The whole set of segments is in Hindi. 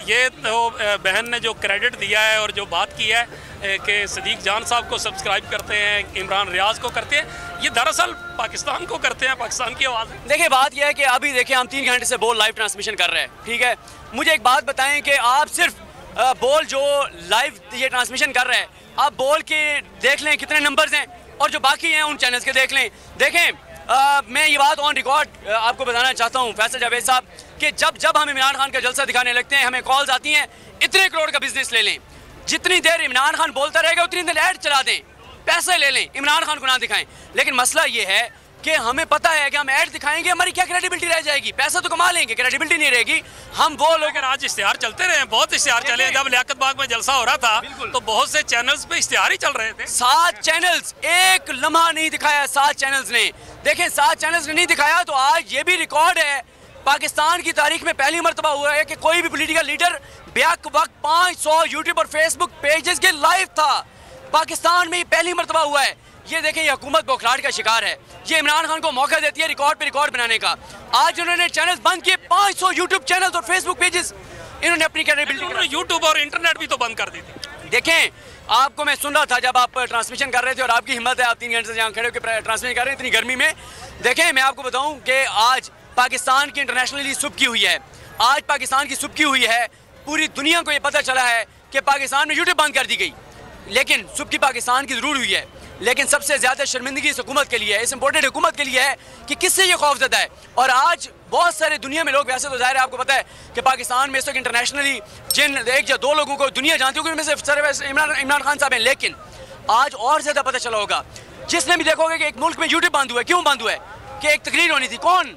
ये तो बहन ने जो क्रेडिट दिया है और जो बात की है कि सदीक जान साहब को सब्सक्राइब करते हैं, इमरान रियाज को करते हैं, ये दरअसल पाकिस्तान को करते हैं, पाकिस्तान की आवाज़। देखिए बात यह है कि अभी देखिए हम 3 घंटे से बोल लाइव ट्रांसमिशन कर रहे हैं, ठीक है। मुझे एक बात बताएं कि आप सिर्फ बोल जो लाइव ये ट्रांसमिशन कर रहे हैं, आप बोल के देख लें कितने नंबर्स हैं और जो बाकी हैं उन चैनल्स के देख लें। देखें मैं ये बात ऑन रिकॉर्ड आपको बताना चाहता हूँ फैसल जावेद साहब कि जब हम इमरान खान का जलसा दिखाने लगते हैं हमें कॉल्स आती हैं इतने करोड़ का बिजनेस ले लें, जितनी देर इमरान खान बोलता रहेगा उतनी देर ऐड चला दें, पैसे ले लें, इमरान खान को ना दिखाएं। लेकिन मसला ये है कि हमें पता है कि हम ऐड दिखाएंगे हमारी क्या क्रेडिबिलिटी रह जाएगी, पैसा तो कमा लेंगे, क्रेडिबिलिटी नहीं रहेगी। हम वो लोग आज इश्तिहार चलते रहे, बहुत इश्तिहार चले। जब लियाकत बाग में जलसा हो रहा था तो बहुत से चैनल्स पे इश्तिहार ही चल रहे थे। 7 चैनल्स, एक लम्हा नहीं दिखाया 7 चैनल्स ने। देखें 7 चैनल्स ने नहीं दिखाया तो आज ये भी रिकॉर्ड है पाकिस्तान की तारीख में पहली मरतबा हुआ है कि कोई भी पॉलिटिकल लीडर बैक वक्त 500 यूट्यूब और फेसबुक पेजेस के लाइव था। पाकिस्तान में पहली मरतबा हुआ है। ये देखें ये हुकूमत बौखलाहट का शिकार है। ये इमरान खान को मौका देती है रिकॉर्ड पे रिकॉर्ड बनाने का। आज उन्होंने चैनल्स बंद किए, 500 यूट्यूब चैनल्स और फेसबुक पेजेस इन्होंने अपनी क्रेडिबिलिटी, यूट्यूब और इंटरनेट भी तो बंद कर दी थी। देखें आपको मैं सुन रहा था जब आप ट्रांसमिशन कर रहे थे और आपकी हिम्मत है आप 3 घंटे से यहाँ खड़े होकर ट्रांसमिशन कर रहे हैं इतनी गर्मी में। देखें मैं आपको बताऊं कि आज पाकिस्तान की इंटरनेशनली सुबह की हुई है, आज पाकिस्तान की सुबह की हुई है। पूरी दुनिया को ये पता चला है कि पाकिस्तान में यूट्यूब बंद कर दी गई, लेकिन सुबह की पाकिस्तान की ज़रूर हुई है। लेकिन सबसे ज़्यादा शर्मिंदगी इस हुकूमत के लिए है, इस इंपॉर्टेंट हुकूमत के लिए है कि किससे ये खौफजदा है। और आज बहुत सारे दुनिया में लोग, वैसे तो ज़ाहिर है आपको पता है कि पाकिस्तान में इस वक्त इंटरनेशनली जिन 1 या 2 लोगों को दुनिया जानती होगी उनमें से सर इमरान खान साहब हैं। लेकिन आज और ज़्यादा पता चला होगा, जिसने भी देखोगे कि एक मुल्क में यूट्यूब बंद हुआ है। क्यों बंद हुआ है? कि एक तकरीर होनी थी, कौन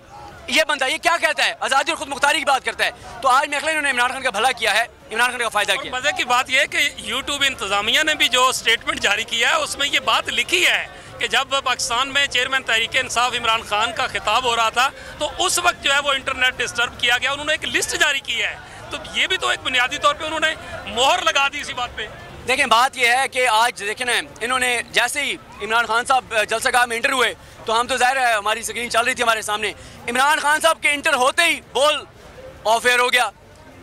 ये बंदा ये क्या कहता है, आज़ादी और खुद मुख्तारी की बात करता है। तो आज मेरे ख्याल इन्होंने इमरान खान का भला किया है, इमरान खान का फ़ायदा किया। मज़े की बात यह है कि यूट्यूब इंतज़ामिया ने भी जो स्टेटमेंट जारी किया है उसमें ये बात लिखी है कि जब पाकिस्तान में चेयरमैन तहरीक इंसाफ इमरान खान का खिताब हो रहा था तो उस वक्त जो है वो इंटरनेट डिस्टर्ब किया गया। उन्होंने एक लिस्ट जारी की है, तो ये भी तो एक बुनियादी तौर पर उन्होंने मोहर लगा दी इसी बात पर। देखें बात यह है कि आज देखें ना, इन्होंने जैसे ही इमरान खान साहब जलसागाह में इंटर हुए तो हम तो ज़ाहिर है हमारी स्क्रीन चल रही थी हमारे सामने, इमरान खान साहब के इंटर होते ही बोल ऑफ एयर हो गया,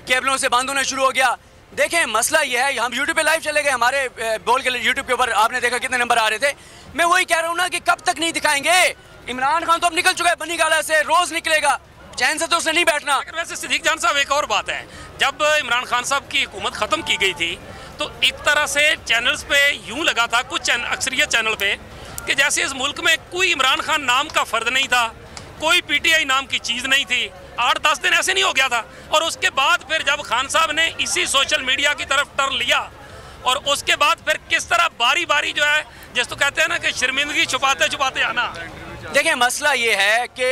केबलों से बंद होना शुरू हो गया। देखें मसला ये है, हम यूट्यूब पे लाइव चले गए, हमारे बोल के यूट्यूब के ऊपर आपने देखा कितने नंबर आ रहे थे। मैं वही कह रहा हूँ ना कि कब तक नहीं दिखाएंगे। इमरान खान तो अब निकल चुका है बनी गाला से, रोज़ निकलेगा, चैन से तो उसने नहीं बैठना। वैसे सिद्दीक जान साहब एक और बात है, जब इमरान खान साहब की हुकूमत ख़त्म की गई थी तो एक तरह से चैनल्स पे यूँ लगा था, कुछ अक्सरियत चैनल पे, कि जैसे इस मुल्क में कोई इमरान खान नाम का फ़र्द नहीं था, कोई PTI नाम की चीज़ नहीं थी। 8-10 दिन ऐसे नहीं हो गया था। और उसके बाद फिर जब खान साहब ने इसी सोशल मीडिया की तरफ टर्न लिया और उसके बाद फिर किस तरह बारी बारी जो है, जिस तो कहते हैं ना कि शर्मिंदगी छुपाते छुपाते आना। देखिए मसला ये है कि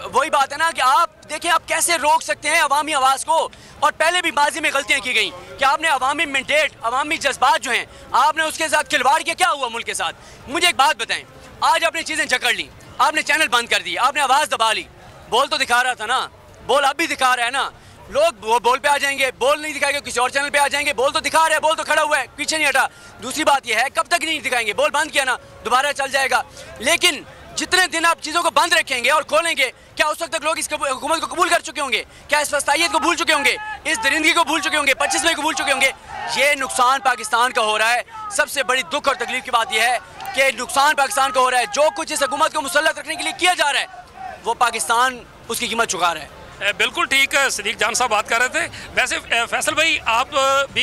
वही बात है ना कि आप देखें आप कैसे रोक सकते हैं अवामी आवाज़ को। और पहले भी माजी में गलतियां की गई कि आपने अवामी मैंडेट, अवामी जज्बात जो हैं आपने उसके साथ खिलवाड़ किया। क्या हुआ मुल्क के साथ? मुझे एक बात बताएं, आज आपने चीज़ें जकड़ ली, आपने चैनल बंद कर दिए, आपने आवाज़ दबा ली, बोल तो दिखा रहा था ना, बोल अब भी दिखा रहा है ना। लोग बोल पे आ जाएंगे, बोल नहीं दिखाएंगे किसी और चैनल पे आ जाएंगे, बोल तो दिखा रहा है, बोल तो खड़ा हुआ है, पीछे नहीं हटा। दूसरी बात यह है कब तक नहीं दिखाएंगे, बोल बंद किया ना दोबारा चल जाएगा। लेकिन जितने दिन आप चीज़ों को बंद रखेंगे और खोलेंगे, क्या उस वक्त तक लोग इस हुकूमत को कबूल कर चुके होंगे? क्या इस वस्तायत को भूल चुके होंगे? इस दरिंदगी को भूल चुके होंगे? 25 मई को भूल चुके होंगे? ये नुकसान पाकिस्तान का हो रहा है। सबसे बड़ी दुख और तकलीफ की बात यह है कि नुकसान पाकिस्तान का हो रहा है। जो कुछ इस हुकूमत को मुसल्लत रखने के लिए किया जा रहा है वो पाकिस्तान उसकी कीमत चुका रहा है। बिल्कुल ठीक, सिद्दीक जान साहब बात कर रहे थे। वैसे फैसल भाई आप भी